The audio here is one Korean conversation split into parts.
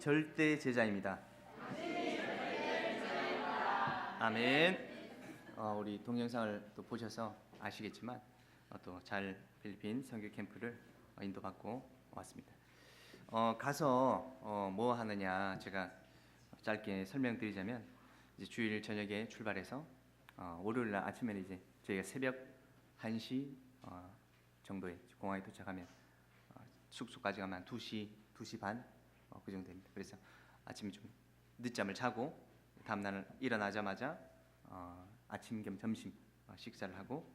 절대 제자입니다. 아멘. 우리 동영상을 또 보셔서 아시겠지만 또 잘 필리핀 선교 캠프를 인도받고 왔습니다. 가서 뭐 하느냐 제가 짧게 설명드리자면 이제 주일 저녁에 출발해서 월요일 날 아침에는 이제 저희가 새벽 1시 정도에 공항에 도착하면 숙소까지 가면 한 2시 반 그 정도 됩니다. 그래서 아침에 좀 늦잠을 자고 다음날 일어나자마자 아침 겸 점심 식사를 하고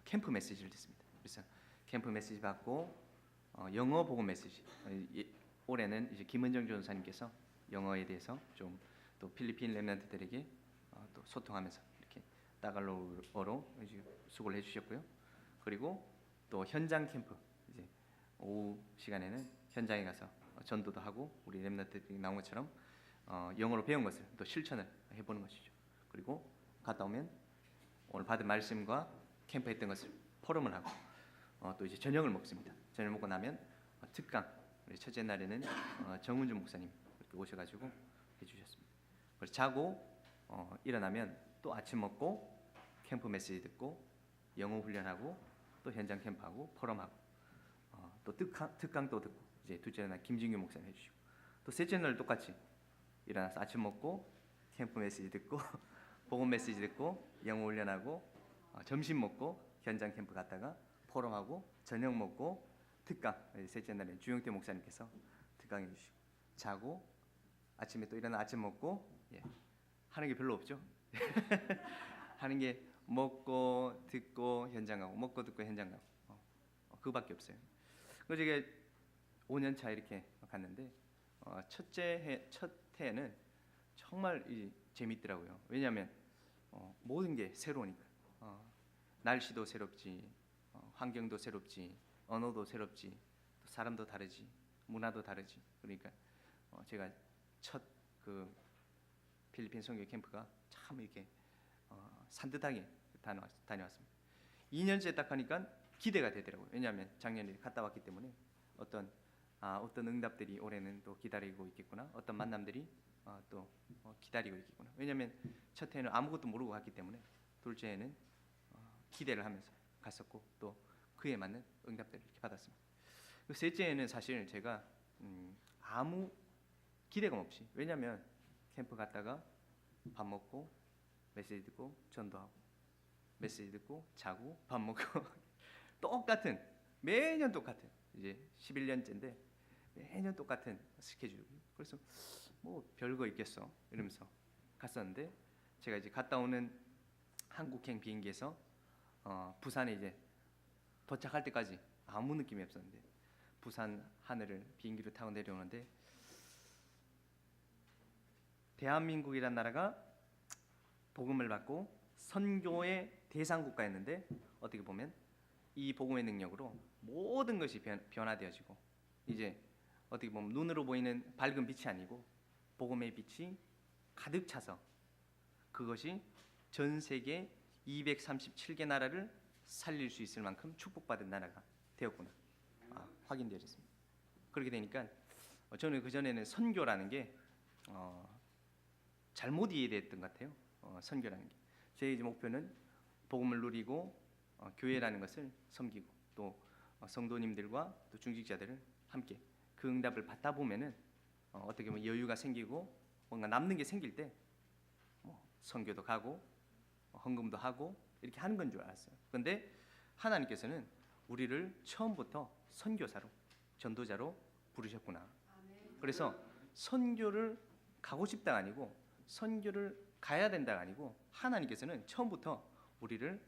캠프 메시지를 듣습니다. 그래서 캠프 메시지 받고 영어 복음 메시지, 올해는 이제 김은정 전사님께서 영어에 대해서 좀 또 필리핀 렘넌트들에게 또 소통하면서 이렇게 따갈로어로 이제 수고를 해주셨고요. 그리고 또 현장 캠프, 이제 오후 시간에는 현장에 가서 전도도 하고 우리 렘넌트들이 나온 것처럼 영어로 배운 것을 또 실천을 해보는 것이죠. 그리고 갔다 오면 오늘 받은 말씀과 캠프했던 것을 포럼을 하고 또 이제 저녁을 먹습니다. 저녁 먹고 나면 특강, 우리 첫째 날에는 정은준 목사님 이렇게 오셔가지고 해주셨습니다. 그래서 자고 일어나면 또 아침 먹고 캠프 메시지 듣고 영어 훈련하고 또 현장 캠프하고 포럼하고 또 특강 또 듣고 이제 둘째 날 김진규 목사님 해주시고 또 셋째 날 똑같이 일어나서 아침 먹고 캠프 메시지 듣고 복음 메시지 듣고 영어 훈련하고 점심 먹고 현장 캠프 갔다가 포럼하고 저녁 먹고 특강, 셋째 날에 주영태 목사님께서 특강해 주시고 자고 아침에 또 일어나 아침 먹고 하는 게 별로 없죠. 하는 게 먹고 듣고 현장 가고 먹고 듣고 현장 가고 그거밖에 없어요. 그래서 제가 5년 차 이렇게 갔는데 첫 해는 정말 재밌더라고요. 왜냐하면 모든 게 새로우니까 날씨도 새롭지, 환경도 새롭지, 언어도 새롭지, 또 사람도 다르지, 문화도 다르지. 그러니까 제가 첫 그 필리핀 선교 캠프가 참 이렇게 산뜻하게 다녀왔습니다. 2년째 딱 하니까 기대가 되더라고요. 왜냐하면 작년에 갔다 왔기 때문에 어떤 응답들이 올해는 또 기다리고 있겠구나, 어떤 만남들이 또 기다리고 있겠구나. 왜냐하면 첫 해는 아무것도 모르고 갔기 때문에 둘째 해는 기대를 하면서 갔었고 또 그에 맞는 응답들을 이렇게 받았습니다. 셋째 해는 사실 제가 아무 기대감 없이, 왜냐하면 캠프 갔다가 밥 먹고 메시지 듣고 전도하고 메시지 듣고 자고 밥 먹고 똑같은, 매년 똑같은, 이제 11년째인데 매년 똑같은 스케줄. 그래서 뭐 별거 있겠어 이러면서 갔었는데 제가 이제 갔다 오는 한국행 비행기에서 부산에 이제 도착할 때까지 아무 느낌이 없었는데 부산 하늘을 비행기로 타고 내려오는데 대한민국이란 나라가 복음을 받고 선교의 대상 국가였는데 어떻게 보면 이 복음의 능력으로 모든 것이 변화되어지고 이제 어떻게 보면 눈으로 보이는 밝은 빛이 아니고 복음의 빛이 가득 차서 그것이 전 세계 237개 나라를 살릴 수 있을 만큼 축복받은 나라가 되었구나 확인되어졌습니다. 그렇게 되니까 저는 그전에는 선교라는 게 잘못 이해됐던 것 같아요. 선교라는 게 제 목표는 복음을 누리고 교회라는 것을 섬기고 또 성도님들과 또 중직자들을 함께 그 응답을 받다 보면은 어떻게 보면 여유가 생기고 뭔가 남는 게 생길 때 선교도 가고 헌금도 하고 이렇게 하는 건 줄 알았어요. 그런데 하나님께서는 우리를 처음부터 선교사로, 전도자로 부르셨구나. 그래서 선교를 가고 싶다가 아니고 선교를 가야 된다가 아니고 하나님께서는 처음부터 우리를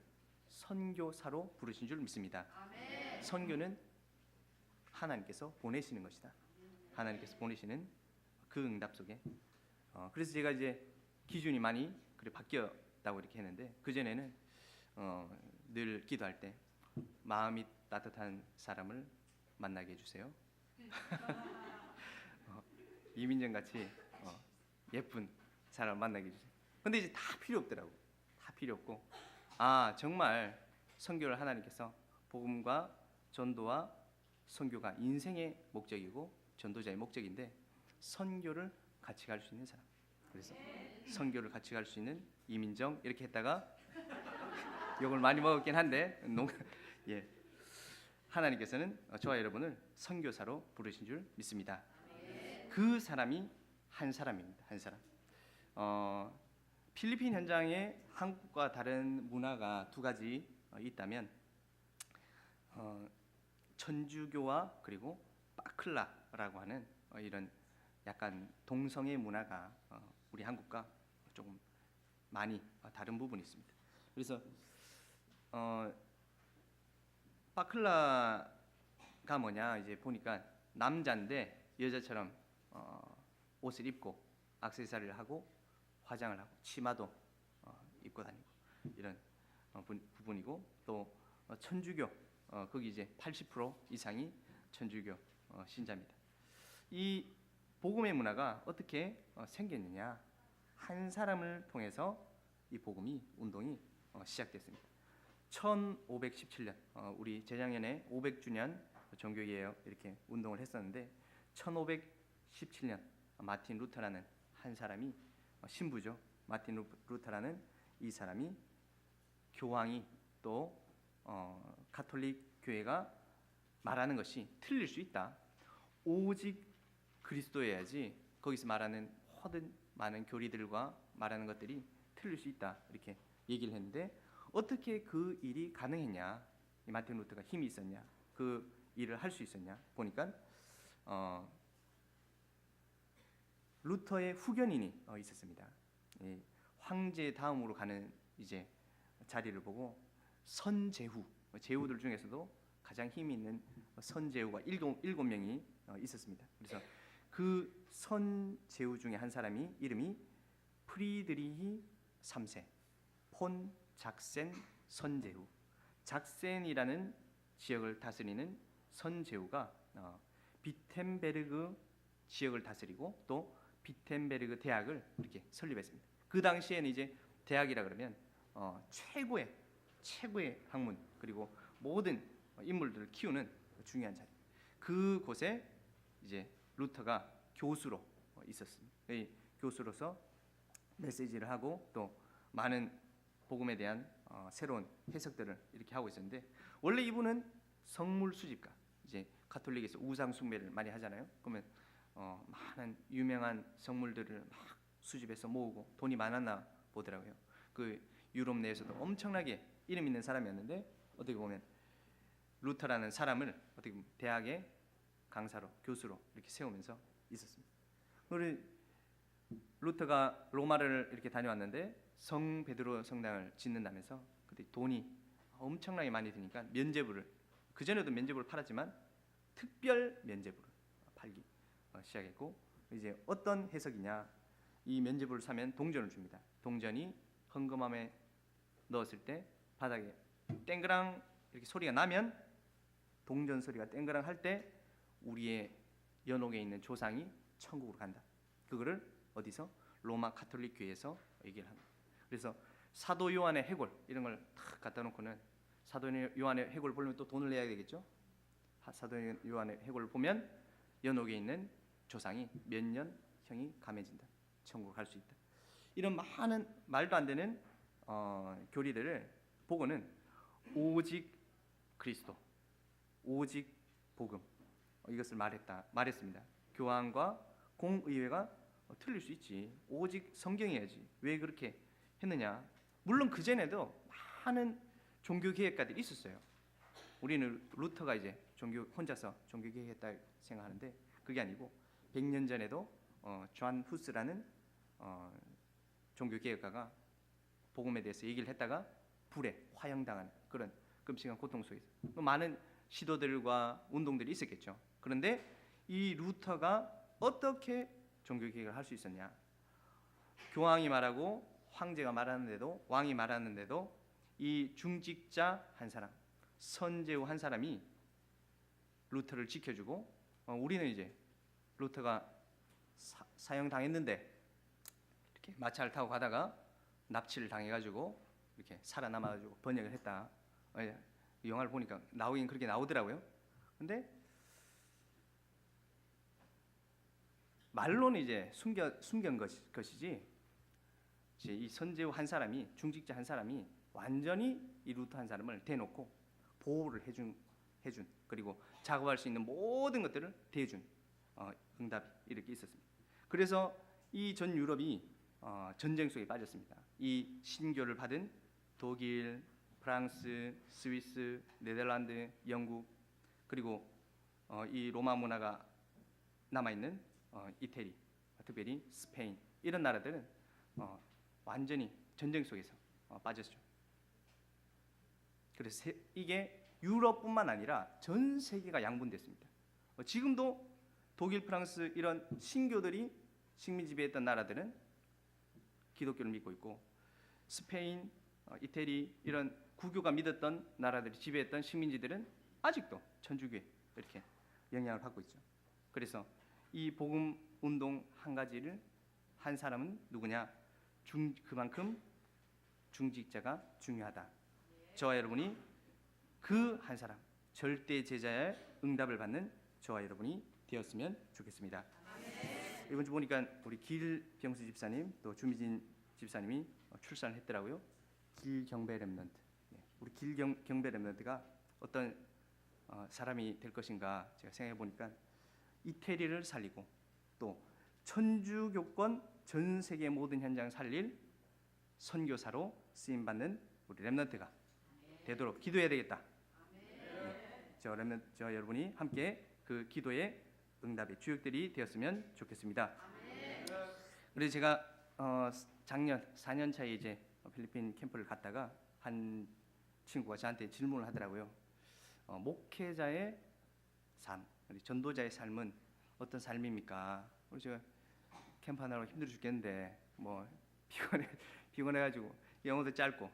선교사로 부르신 줄 믿습니다. 선교는 하나님께서 보내시는 것이다. 하나님께서 보내시는 그 응답 속에 그래서 제가 이제 기준이 많이 바뀌었다고 이렇게 했는데 그전에는 늘 기도할 때 마음이 따뜻한 사람을 만나게 해주세요. 이민정 같이 예쁜 사람을 만나게 해주세요. 근데 이제 다 필요 없더라고. 다 필요 없고 정말 선교를 하나님께서 복음과 전도와 선교가 인생의 목적이고 전도자의 목적인데 선교를 같이 갈 수 있는 사람. 그래서 선교를 같이 갈 수 있는 이민정 이렇게 했다가 욕을 많이 먹었긴 한데 예. 하나님께서는 저와 여러분을 선교사로 부르신 줄 믿습니다. 그 사람이 한 사람입니다. 한 사람. 필리핀 현장에 한국과 다른 문화가 두 가지 있다면 천주교와 그리고 빠클라라고 하는 이런 약간 동성애 문화가 우리 한국과 조금 많이 다른 부분이 있습니다. 그래서 빠클라가 뭐냐 이제 보니까 남자인데 여자처럼 옷을 입고 액세서리를 하고 화장을 하고 치마도 입고 다니고 이런 부분이고 또 천주교 거기 이제 80% 이상이 천주교 신자입니다. 이 복음의 문화가 어떻게 생겼느냐? 한 사람을 통해서 이 복음이 운동이 시작됐습니다. 1517년 우리 재작년에 500주년 종교개혁 이렇게 운동을 했었는데 1517년 마틴 루터라는 한 사람이 신부죠. 마틴 루터라는 이 사람이 교황이 또 가톨릭 교회가 말하는 것이 틀릴 수 있다. 오직 그리스도여야지 거기서 말하는 모든 많은 교리들과 말하는 것들이 틀릴 수 있다. 이렇게 얘기를 했는데 어떻게 그 일이 가능했냐? 이 마틴 루터가 힘이 있었냐? 그 일을 할 수 있었냐? 보니까 루터의 후견인이 있었습니다. 황제 다음으로 가는 이제 자리를 보고 선제후, 제후들 중에서도 가장 힘이 있는 선제후가 일곱 명이 있었습니다. 그래서 그 선제후 중에 한 사람이 이름이 프리드리히 3세 폰 작센 선제후. 작센이라는 지역을 다스리는 선제후가 비텐베르그 지역을 다스리고 또 비텐베르그 대학을 이렇게 설립했습니다. 그 당시에는 이제 대학이라 그러면 최고의 학문 그리고 모든 인물들을 키우는 중요한 자리. 그곳에 이제 루터가 교수로 있었습니다. 교수로서 메시지를 하고 또 많은 복음에 대한 새로운 해석들을 이렇게 하고 있었는데 원래 이분은 성물 수집가. 이제 가톨릭에서 우상 숭배를 많이 하잖아요. 그러면 많은 유명한 성물들을 막 수집해서 모으고 돈이 많았나 보더라고요. 그 유럽 내에서도 엄청나게 이름 있는 사람이었는데 어떻게 보면 루터라는 사람을 어떻게 보면 대학의 강사로 교수로 이렇게 세우면서 있었습니다. 우리 루터가 로마를 이렇게 다녀왔는데 성 베드로 성당을 짓는다면서 그때 돈이 엄청나게 많이 드니까 면죄부를 그 전에도 면죄부를 팔았지만 특별 면죄부를 팔기 시작했고 이제 어떤 해석이냐? 이 면죄부를 사면 동전을 줍니다. 동전이 헌금함에 넣었을 때 바닥에 땡그랑 이렇게 소리가 나면 동전 소리가 땡그랑 할 때 우리의 연옥에 있는 조상이 천국으로 간다. 그거를 어디서? 로마 가톨릭 교회에서 얘기를 합니다. 그래서 사도 요한의 해골 이런 걸 탁 갖다 놓고는 사도 요한의 해골 보려면 또 돈을 내야 되겠죠. 사도 요한의 해골을 보면 연옥에 있는 조상이 몇 년형이 감해진다. 천국 갈 수 있다. 이런 많은 말도 안 되는 교리들을 보고는 오직 그리스도, 오직 복음 이것을 말했습니다. 교황과 공의회가 틀릴 수 있지. 오직 성경이야지. 왜 그렇게 했느냐? 물론 그 전에도 많은 종교 개혁가들이 있었어요. 우리는 루터가 이제 혼자서 종교 개혁했다 생각하는데 그게 아니고 100년 전에도 존 후스라는 종교 개혁가가 복음에 대해서 얘기를 했다가 불에 화형당한 그런 끔찍한 고통 속에서 많은 시도들과 운동들이 있었겠죠. 그런데 이 루터가 어떻게 종교 개혁을 할 수 있었냐? 교황이 말하고 황제가 말하는데도 왕이 말하는데도 이 중직자 한 사람, 선제후 한 사람이 루터를 지켜주고 우리는 이제 루터가 사형당했는데 이렇게 마차를 타고 가다가 납치를 당해가지고 이렇게 살아남아가지고 번역을 했다. 이 영화를 보니까 나오긴 그렇게 나오더라고요. 근데 말로는 이제 숨긴 것이지 이제 이 선제후 한 사람이 중직자 한 사람이 완전히 이 루터 한 사람을 대놓고 보호를 해준 그리고 작업할 수 있는 모든 것들을 대준 응답이 이렇게 있었습니다. 그래서 이 전 유럽이 전쟁 속에 빠졌습니다. 이 신교를 받은 독일, 프랑스, 스위스, 네덜란드, 영국 그리고 이 로마 문화가 남아 있는 이태리, 특별히 스페인 이런 나라들은 완전히 전쟁 속에서 빠졌죠. 그래서 이게 유럽뿐만 아니라 전 세계가 양분됐습니다. 지금도 독일, 프랑스 이런 신교들이 식민 지배했던 나라들은 기독교를 믿고 있고 스페인, 이태리 이런 구교가 믿었던 나라들이 지배했던 식민지들은 아직도 천주교에 이렇게 영향을 받고 있죠. 그래서 이 복음 운동 한 가지를 한 사람은 누구냐? 그만큼 중직자가 중요하다. 저와 여러분이 그 한 사람 절대 제자의 응답을 받는 저와 여러분이 되었으면 좋겠습니다. 이번 주 보니까 우리 길병수 집사님 또 주미진 집사님이 출산을 했더라고요. 길경배 렘넌트. 우리 길경배 렘넌트가 어떤 사람이 될 것인가 제가 생각해 보니까 이태리를 살리고 또 천주교권 전 세계 모든 현장을 살릴 선교사로 쓰임 받는 우리 렘넌트가 되도록 기도해야 되겠다. 저 여러분이 함께 그 기도의 응답의 주역들이 되었으면 좋겠습니다. 그래서 제가 작년 4년 차에 이제 필리핀 캠프를 갔다가 한 친구가 저한테 질문을 하더라고요. 목회자의 삶, 우리 전도자의 삶은 어떤 삶입니까? 우리 제가 캠프 하느라고 힘들어 죽겠는데 뭐 피곤해가지고 영어도 짧고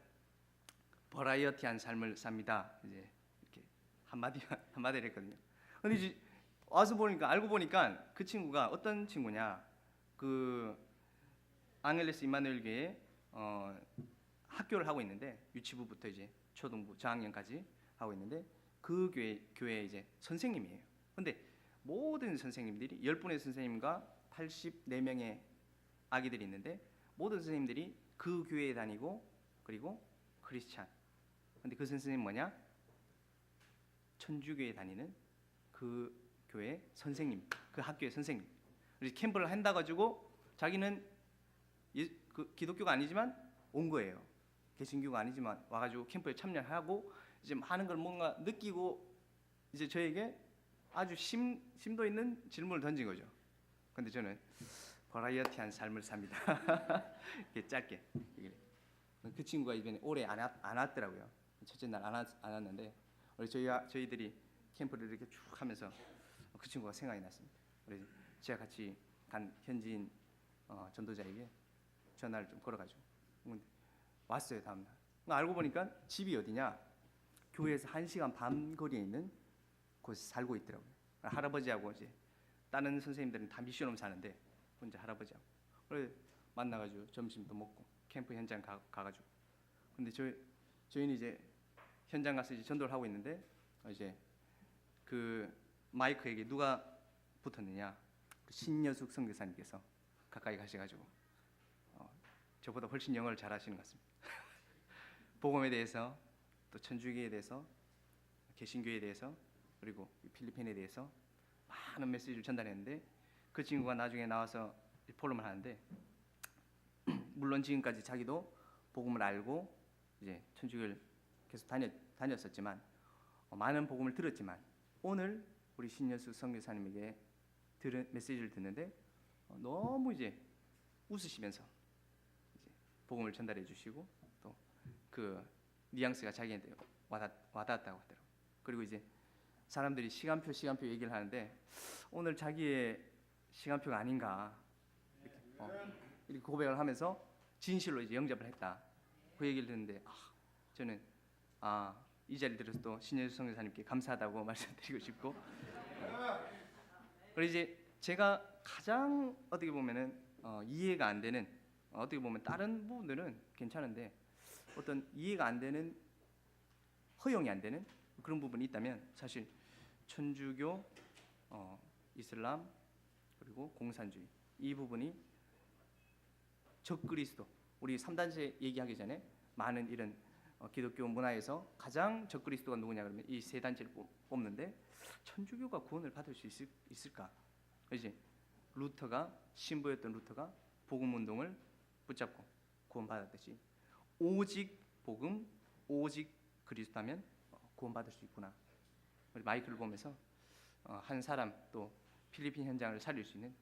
버라이어티한 삶을 삽니다. 이제 이렇게 한마디를 했거든요. 근데 이제 와서 보니까 알고 보니까 그 친구가 어떤 친구냐? 그 앙헬레스 임마누엘 교회에 학교를 하고 있는데 유치부부터 이제 초등부 저학년까지 하고 있는데 그 교회 이제 선생님이에요. 근데 모든 선생님들이 10분의 선생님과 84명의 아기들이 있는데 모든 선생님들이 그 교회에 다니고 그리고 크리스찬. 근데 그 선생님 뭐냐? 천주교에 다니는 그 교회 선생님, 그 학교의 선생님. 그래서 캠프를 한다 가지고 자기는 그 기독교가 아니지만 온 거예요. 개신교가 아니지만 와가지고 캠프에 참여하고 이제 많은 걸 뭔가 느끼고 이제 저에게 아주 심도 있는 질문을 던진 거죠. 근데 저는 버라이어티한 삶을 삽니다. 이렇게 짧게. 그 친구가 이번에 올해 안 왔더라고요. 첫째 날 안 왔는데 저희들이 캠프를 이렇게 쭉 하면서 그 친구가 생각이 났습니다. 그래서 제가 같이 간 현지인 전도자에게 전화를 좀 걸어가지고 왔어요. 다음날 알고 보니까 집이 어디냐? 교회에서 1시간 반 거리에 있는 곳에 살고 있더라고요. 할아버지하고 이제 다른 선생님들은 다 미션홈 사는데 혼자 할아버지하고 그래 만나가지고 점심도 먹고 캠프 현장 가가지고 근데 저희는 이제 현장 가서 이제 전도를 하고 있는데 이제 그 마이크에게 누가 붙었느냐? 신여숙 선교사님께서 가까이 가셔가지고 저보다 훨씬 영어를 잘하시는 것 같습니다. 복음에 대해서 또 천주교에 대해서 개신교에 대해서 그리고 필리핀에 대해서 많은 메시지를 전달했는데 그 친구가 나중에 나와서 포럼을 하는데 물론 지금까지 자기도 복음을 알고 이제 천주교를 계속 다녔었지만 많은 복음을 들었지만 오늘 우리 신여수 선교사님에게 들은 메시지를 듣는데 너무 이제 웃으시면서 이제 복음을 전달해 주시고 또 그 뉘앙스가 자기한테 와닿았다고 하더라고요. 그리고 이제 사람들이 시간표 얘기를 하는데 오늘 자기의 시간표가 아닌가 이렇게 고백을 하면서 진실로 이제 영접을 했다. 그 얘기를 듣는데 저는 이 자리 들어서 또 신여수 선교사님께 감사하다고 말씀드리고 싶고 그리고 이제 제가 가장 어떻게 보면은 이해가 안 되는 어떻게 보면 다른 부분들은 괜찮은데 어떤 이해가 안 되는 허용이 안 되는 그런 부분이 있다면 사실 천주교, 이슬람 그리고 공산주의 이 부분이 적그리스도, 우리 3단체 얘기하기 전에 많은 이런 기독교 문화에서 가장 적그리스도가 누구냐 그러면 이 세 단체를 뽑는데, 천주교가 구원을 받을 수 있을까? 그렇지? 루터가, 신부였던 루터가 복음 운동을 붙잡고 구원받았듯이, 오직 복음, 오직 그리스도라면 구원받을 수 있구나. 우리 마이크를 보면서 한 사람, 또 필리핀 현장을 살릴 수 있는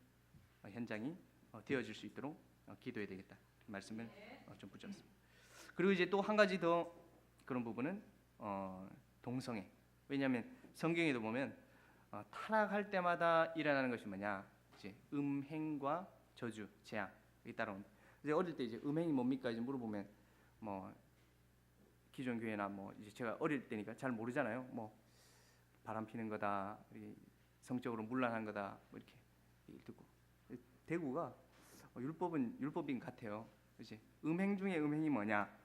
현장이 되어질 수 있도록 기도해야 되겠다. 말씀을 좀 붙였습니다. 그리고 이제 또 한 가지 더 그런 부분은 동성애. 왜냐하면 성경에도 보면 타락할 때마다 일어나는 것이 뭐냐? 이제 음행과 저주, 재앙 이 따라온. 이제 어릴 때 이제 음행이 뭡니까 이제 물어보면 뭐 기존 교회나 뭐 이제 제가 어릴 때니까 잘 모르잖아요. 뭐 바람 피는 거다, 성적으로 문란한 거다, 뭐 이렇게 듣고, 대구가 율법은 율법인 것 같아요. 이제 음행 중에 음행이 뭐냐?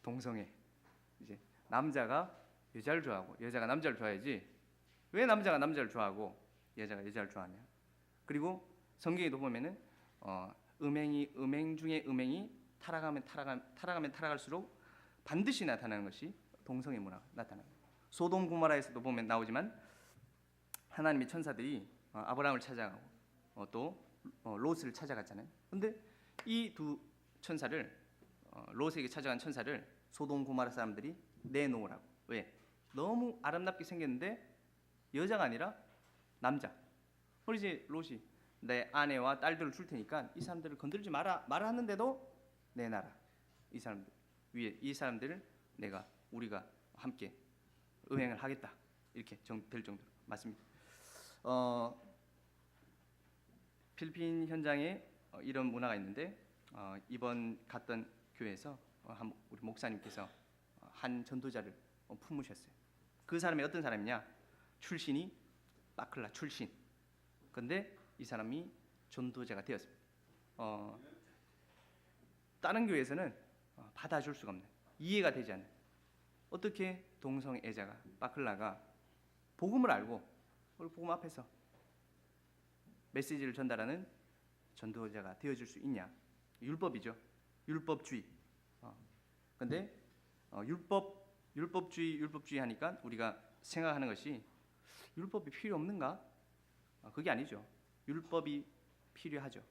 동성애. 이제 남자가 여자를 좋아하고 여자가 남자를 좋아해야지, 왜 남자가 남자를 좋아하고 여자가 여자를 좋아하냐? 그리고 성경에도 보면은 음행 중에 음행이 타락하면 타락할수록 반드시 나타나는 것이 동성애 문화가 나타나는 거예요. 소돔 고모라에서도 보면 나오지만 하나님의 천사들이 아브라함을 찾아가고 또 롯을 찾아갔잖아요. 근데 이 두 천사를, 롯에게 찾아간 천사를 소돔 고모라 사람들이 내놓으라고. 왜? 너무 아름답게 생겼는데 여자가 아니라 남자. 그래서 이제 롯이 내 아내와 딸들을 줄 테니까 이 사람들을 건들지 마라 하는데도 내놔라. 이 사람들 위에, 이 사람들을 우리가 함께 음행을 하겠다, 이렇게 될 정도로 맞습니다. 필리핀 현장에 이런 문화가 있는데, 이번 갔던 교회에서 우리 목사님께서 한 전도자를 품으셨어요. 그 사람이 어떤 사람이냐? 출신이 바클라 출신. 근데 이 사람이 전도자가 되었습니다. 다른 교회에서는 받아줄 수가 없는, 이해가 되지 않는, 어떻게 동성애자가, 바클라가 복음을 알고 복음 앞에서 메시지를 전달하는 전도자가 되어줄 수 있냐? 율법이죠. 율법주의. 근데 율법주의 하니까 우리가 생각하는 것이 율법이 필요 없는가? 그게 아니죠. 율법이 필요하죠.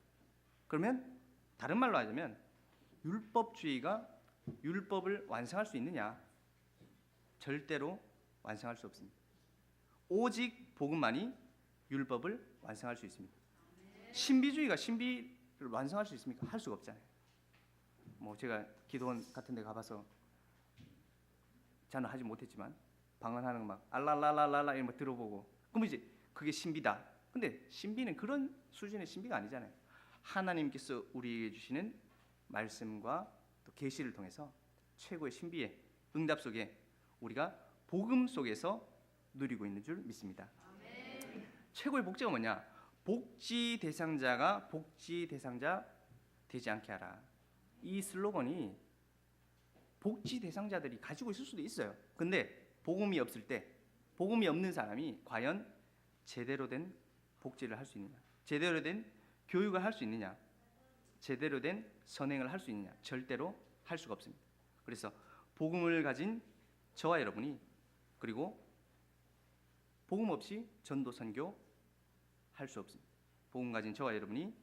그러면 다른 말로 하자면 율법주의가 율법을 완성할 수 있느냐? 절대로 완성할 수 없습니다. 오직 복음만이 율법을 완성할 수 있습니다. 신비주의가 신비를 완성할 수 있습니까? 할 수가 없잖아요. 뭐 제가 기도원 같은 데 가봐서 저는 하지 못했지만 방언하는 거 막 알랄랄랄랄라 이런 거 들어보고, 그럼 이제 그게 신비다. 근데 신비는 그런 수준의 신비가 아니잖아요. 하나님께서 우리에게 주시는 말씀과 또 계시를 통해서 최고의 신비의 응답 속에 우리가 복음 속에서 누리고 있는 줄 믿습니다. 아멘. 최고의 복지가 뭐냐? 복지 대상자가 복지 대상자 되지 않게 하라. 이 슬로건이 복지 대상자들이 가지고 있을 수도 있어요. 근데 복음이 없을 때, 복음이 없는 사람이 과연 제대로 된 복지를 할 수 있느냐? 제대로 된 교육을 할 수 있느냐? 제대로 된 선행을 할 수 있느냐? 절대로 할 수가 없습니다. 그래서 복음을 가진 저와 여러분이, 그리고 복음 없이 전도 선교 할 수 없습니다. 복음 가진 저와 여러분이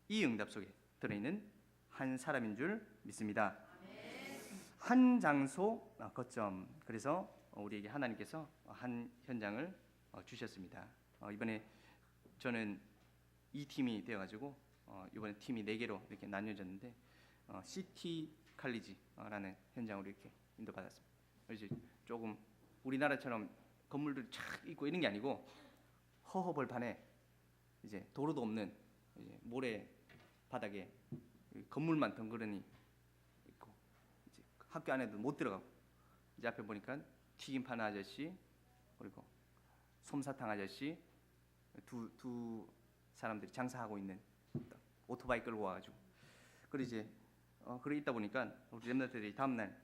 이 응답 속에 들어있는 한 사람인 줄 믿습니다. 한 장소 거점. 그래서 우리에게 하나님께서 한 현장을 주셨습니다. 이번에 저는 이 팀이 되어가지고 이번에 팀이 4개로 이렇게 나뉘어졌는데, 시티 칼리지라는 현장으로 이렇게 인도받았습니다. 그래서 조금 우리나라처럼 건물들이 쫙 있고 이런 게 아니고 허허벌판에 이제 도로도 없는 이제 모래 바닥에 건물만 덩그러니 있고, 이제 학교 안에도 못 들어가고, 이제 앞에 보니까 튀김 파는 아저씨, 그리고 솜사탕 아저씨 두 사람들이 장사하고 있는, 오토바이 끌고 와가지고, 그리고 이제 그래 있다 보니까 우리 랩런트들이 다음날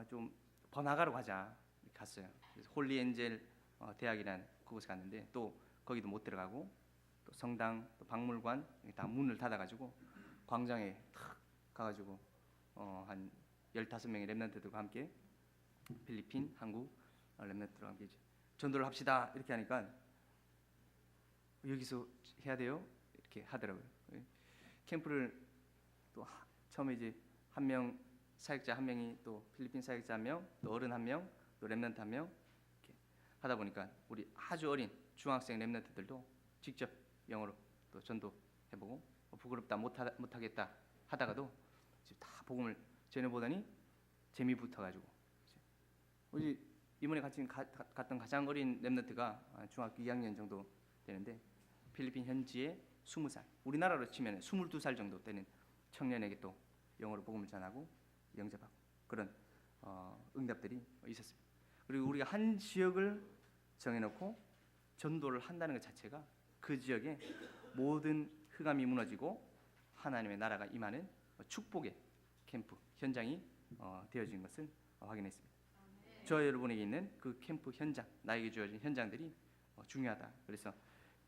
좀 번화가로 가자 이렇게 갔어요. 그래서 홀리엔젤 대학이라는 그곳에 갔는데 또 거기도 못 들어가고, 또 성당, 또 박물관 다 문을 닫아가지고 광장에 탁 가가지고 한 15명의 렘넌트들과 함께 필리핀, 한국 렘넌트들과 함께 이제 전도를 합시다 이렇게 하니까 여기서 해야 돼요 이렇게 하더라고요. 캠프를 또 처음에 이제 한 명 사역자 한 명이 또 필리핀 사역자 한 명, 또 어른 한 명, 또 렘넌트 한 명 이렇게 하다 보니까 우리 아주 어린 중학생 렘넌트들도 직접 영어로 또 전도해보고 부끄럽다 못하겠다 하다가도 이제 다 복음을 전해보더니 재미 붙어가지고 우리 이번에 같이 갔던 가장 어린 렘넌트가 중학교 2학년 정도 되는데 필리핀 현지에 20살, 우리나라로 치면 22살 정도 되는 청년에게 또 영어로 복음을 전하고 영접하고 그런 응답들이 있었습니다. 그리고 우리가 한 지역을 정해놓고 전도를 한다는 것 자체가 그 지역에 모든 흑암이 무너지고 하나님의 나라가 임하는 축복의 캠프 현장이 되어진 것을 확인했습니다. 저 여러분에게 있는 그 캠프 현장, 나에게 주어진 현장들이 중요하다. 그래서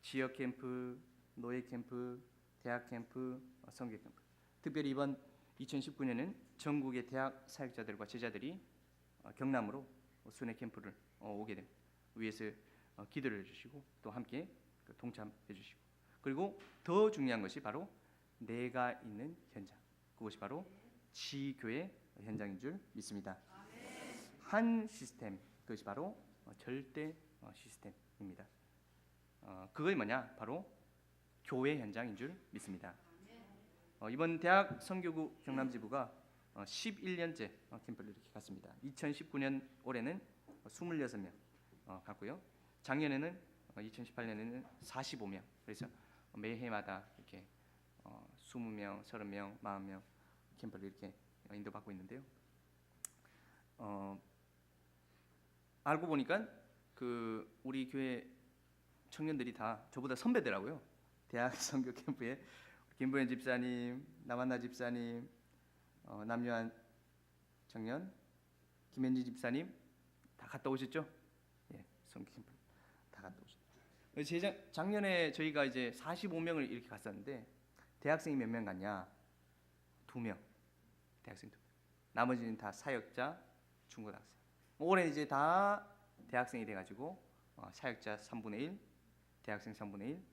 지역 캠프, 노예 캠프, 대학 캠프, 선교 캠프. 특별히 이번 2019년은 전국의 대학 사역자들과 제자들이 경남으로 순회 캠프를 오게 됩니다. 위에서 기도를 해주시고 또 함께 동참해 주시고 그리고 더 중요한 것이 바로 내가 있는 현장, 그것이 바로 지교회 현장인 줄 믿습니다. 한 시스템, 그것이 바로 절대 시스템입니다. 그것이 뭐냐? 바로 교회 현장인 줄 믿습니다. 이번 대학 선교구 경남지부가 11년째 캠프를 이렇게 갔습니다. 2019년 올해는 26명 갔고요. 작년에는 2018년에는 45명. 그래서 매해마다 이렇게 20명, 30명, 40명 캠프를 이렇게 인도받고 있는데요. 알고 보니까 그 우리 교회 청년들이 다 저보다 선배더라고요. 대학 선교 캠프에 김보현 집사님, 남한나 집사님, 남유한 청년, 김현지 집사님 다 갔다 오셨죠? 예, 선교 캠프 다 갔다 오셨죠. 작년에 저희가 이제 45명을 이렇게 갔었는데 대학생이 몇 명 갔냐? 2명. 대학생 2명. 나머지는 다 사역자, 중고등학생. 올해 이제 다 대학생이 돼가지고 사역자 3분의 1, 대학생 3분의 1,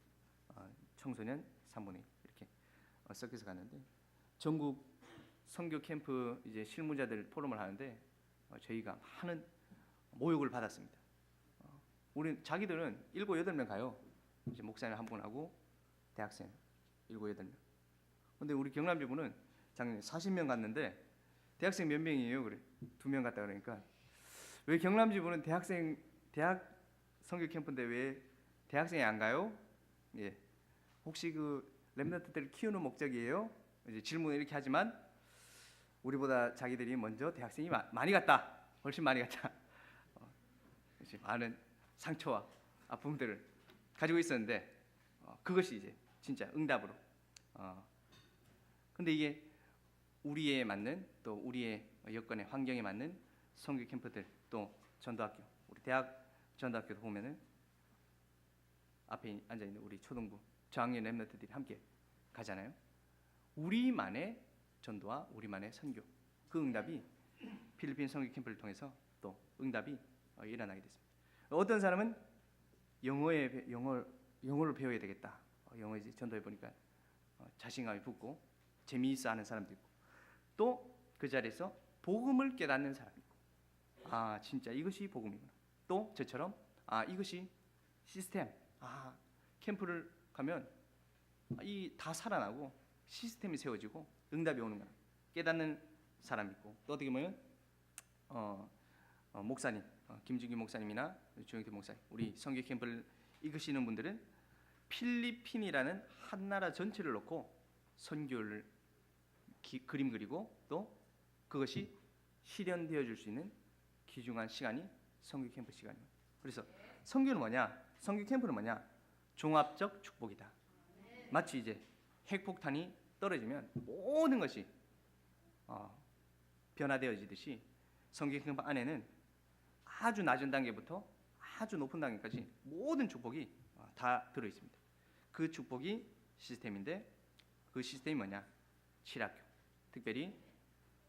청소년 3분의 1 이렇게 섞여서 갔는데 전국 선교 캠프 이제 실무자들 포럼을 하는데 저희가 많은 모욕을 받았습니다. 우리 자기들은 7, 8명 가요. 이제 목사님 한 분하고 대학생 7, 8명. 근데 우리 경남지부는 작년에 40명 갔는데 대학생 몇 명이에요? 그래 2명 갔다 그러니까 왜 경남지부는 대학 선교 캠프인데 왜 대학생이 안 가요? 예, 혹시 그 렘넌트들을 키우는 목적이에요? 이제 질문을 이렇게 하지만 우리보다 자기들이 먼저 대학생이 많이 갔다, 훨씬 많이 갔다. 이제 많은 상처와 아픔들을 가지고 있었는데 그것이 이제 진짜 응답으로. 근데 이게 우리에 맞는 또 우리의 여건의 환경에 맞는 선교 캠프들 또 전도학교, 우리 대학 전도학교도 보면은 앞에 앉아 있는 우리 초등부 저학년 렘넌트들이 함께 가잖아요. 우리만의 전도와 우리만의 선교, 그 응답이 필리핀 선교 캠프를 통해서 또 응답이 일어나게 됐습니다. 어떤 사람은 영어를 배워야 되겠다. 영어 이제 전도해 보니까 자신감이 붙고 재미있어하는 사람도 있고 또 그 자리에서 복음을 깨닫는 사람이 있고 진짜 이것이 복음이구나. 또 저처럼 이것이 시스템. 캠프를 가면 이 다 살아나고 시스템이 세워지고 응답이 오는구나 깨닫는 사람이 있고 또 어떻게 보면 목사님 김준기 목사님이나 조영태 목사님 우리 선교 캠프를 이끄시는 분들은 필리핀이라는 한 나라 전체를 놓고 선교를 그림 그리고 또 그것이 실현되어 줄 수 있는 귀중한 시간이 선교 캠프 시간입니다. 그래서 선교는 뭐냐? 선교 캠프는 뭐냐? 종합적 축복이다. 마치 이제 핵폭탄이 떨어지면 모든 것이 변화되어지듯이 선교 캠프 안에는 아주 낮은 단계부터 아주 높은 단계까지 모든 축복이 다 들어 있습니다. 그 축복이 시스템인데 그 시스템이 뭐냐? 실학교. 특별히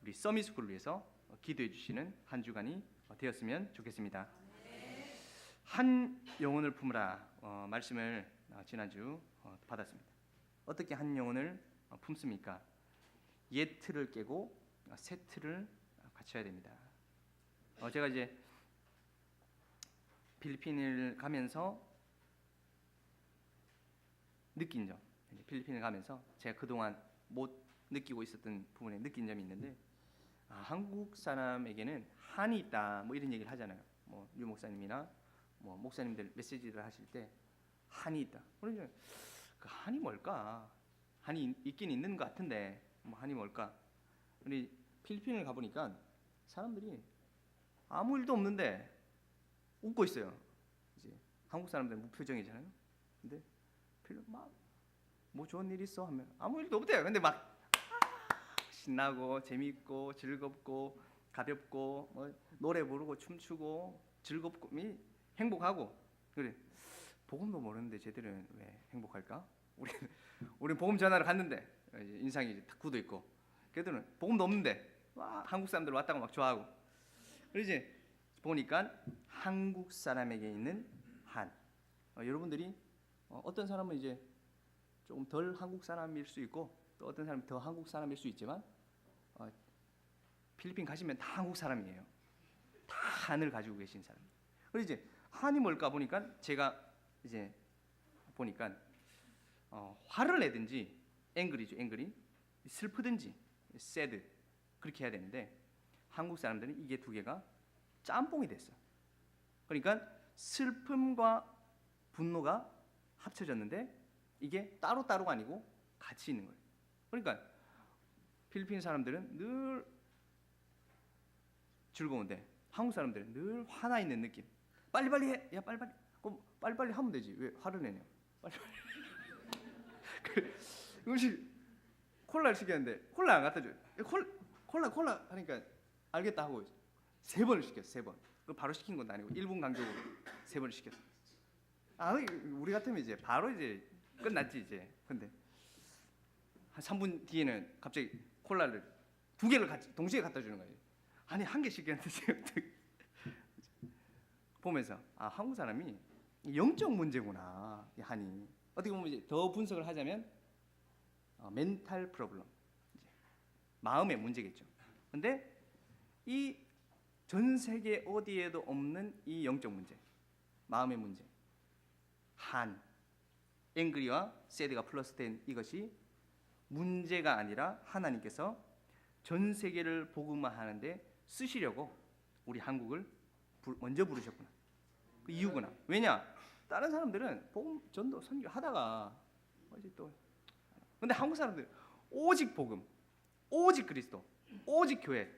우리 서밋스쿨을 위해서 기도해 주시는 한 주간이 되었으면 좋겠습니다. 한 영혼을 품으라 말씀을 지난주 받았습니다. 어떻게 한 영혼을 품습니까? 옛 틀을 깨고 새 틀을 갖춰야 됩니다. 제가 이제 필리핀을 가면서 느낀 점, 필리핀을 가면서 제가 그동안 못 느끼고 있었던 부분에 느낀 점이 있는데, 한국 사람에게는 한이 있다 뭐 이런 얘기를 하잖아요. 뭐 유 목사님이나 뭐 목사님들 메시지를 하실 때 한이 있다. 그러면 그 한이 뭘까? 한이 있긴 있는 것 같은데 뭐 한이 뭘까? 우리 필리핀을 가보니까 사람들이 아무 일도 없는데 웃고 있어요. 이제 한국 사람들은 무표정이잖아요. 근데 필리핀 막뭐 좋은 일 있어 하면 아무 일도 없대요. 근데 막 신나고 재미있고 즐겁고 가볍고 뭐 노래 부르고 춤추고 즐겁고 행복하고. 그래, 복음도 모르는데 쟤들은 왜 행복할까? 우리 복음 전하러 갔는데 이제 인상이 탁 굳어 있고, 걔들은 복음도 없는데 와 한국 사람들 왔다고 막 좋아하고. 그래서 이제 보니까 한국 사람에게 있는 한, 여러분들이 어떤 사람은 이제 조금 덜 한국 사람일 수 있고 또 어떤 사람이 더 한국 사람일 수 있지만 필리핀 가시면 다 한국 사람이에요. 다 한을 가지고 계신 사람. 그래서 이제 한이 뭘까 보니까 제가 이제 보니까 화를 내든지 앵그리죠, 앵그리, 슬프든지 sad 그렇게 해야 되는데 한국 사람들은 이게 두 개가 짬뽕이 됐어. 그러니까 슬픔과 분노가 합쳐졌는데 이게 따로따로가 아니고 같이 있는 거예요. 그러니까 필리핀 사람들은 늘 즐거운데 한국 사람들은 늘 화나 있는 느낌. 빨리빨리 해. 야 빨리빨리. 그럼 빨리빨리 하면 되지. 왜 화를 내냐. 빨리빨리. 음식 콜라를 시켰는데 콜라 안 갖다 줘요. 콜라 하니까 알겠다 하고 3번을 시켰어. 3번. 그 바로 시킨 건 아니고 1분 간격으로 3번을 시켰어. 우리 같으면 이제 바로 이제 끝났지 이제. 근데 한 3분 뒤에는 갑자기 콜라를 2개를 같이 동시에 갖다 주는 거예요. 아니 1개 시켰는데 지금 보면서 한국 사람이 영적 문제구나. 이 한이 어떻게 보면 이제 더 분석을 하자면 멘탈 프로블럼, 마음의 문제겠죠. 근데 이 전 세계 어디에도 없는 이 영적 문제, 마음의 문제, 한, 앵그리와 새드가 플러스된 이것이 문제가 아니라 하나님께서 전 세계를 복음화하는데 쓰시려고 우리 한국을 먼저 부르셨구나. 그 이유구나. 왜냐? 다른 사람들은 복음 전도 선교 하다가 이제 또 근데 한국 사람들 오직 복음, 오직 그리스도, 오직 교회,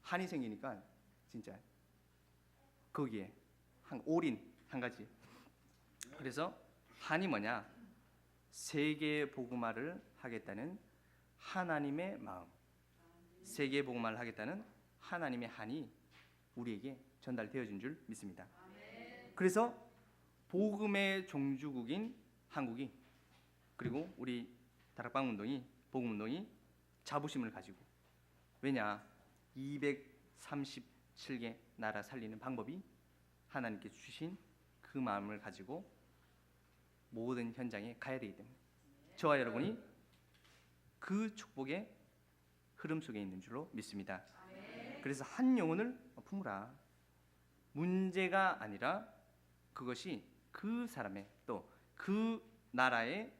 한이 생기니까 진짜 거기에 올인 한 가지. 그래서 한이 뭐냐? 세계 복음화를 하겠다는 하나님의 마음, 세계 복음화를 하겠다는 하나님의 한이 우리에게 전달되어진 줄 믿습니다. 그래서 복음의 종주국인 한국이, 그리고 우리 다락방 운동이, 복음 운동이 자부심을 가지고, 왜냐? 237개 나라 살리는 방법이 하나님께 주신 그 마음을 가지고 모든 현장에 가야 되기 때문에 저와 여러분이 그 축복의 흐름 속에 있는 줄로 믿습니다. 그래서 한 영혼을 품으라. 문제가 아니라 그것이 그 사람의 또 그 나라의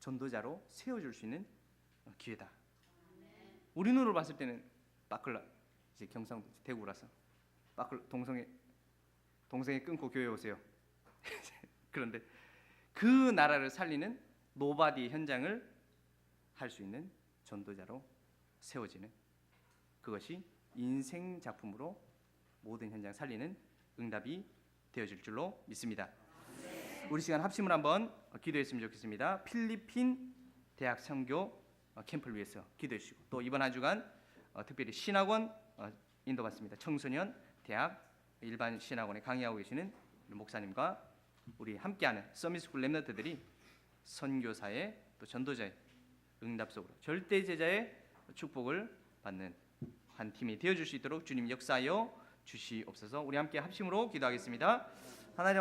전도자로 세워줄 수 있는 기회다. 우리 눈으로 봤을 때는 빠클라, 이제 경상도 대구라서 빠클 동성애 끊고 교회 오세요. 그런데 그 나라를 살리는 노바디 현장을 할 수 있는 전도자로 세워지는, 그것이 인생 작품으로 모든 현장 살리는 응답이 되어질 줄로 믿습니다. 우리 시간 합심을 한번 기도했으면 좋겠습니다. 필리핀 대학 선교 캠프를 위해서 기도해 주시고, 또 이번 한 주간 특별히 신학원 인도받습니다. 청소년 대학 일반 신학원에 강의하고 계시는 목사님과 우리 함께하는 서밋스쿨 랩런트들이 선교사의 또 전도자의 응답 속으로 절대 제자의 축복을 받는 한 팀이 되어 줄 수 있도록 주님 역사하여 주시옵소서. 우리 함께 합심으로 기도하겠습니다. 하나님 아버지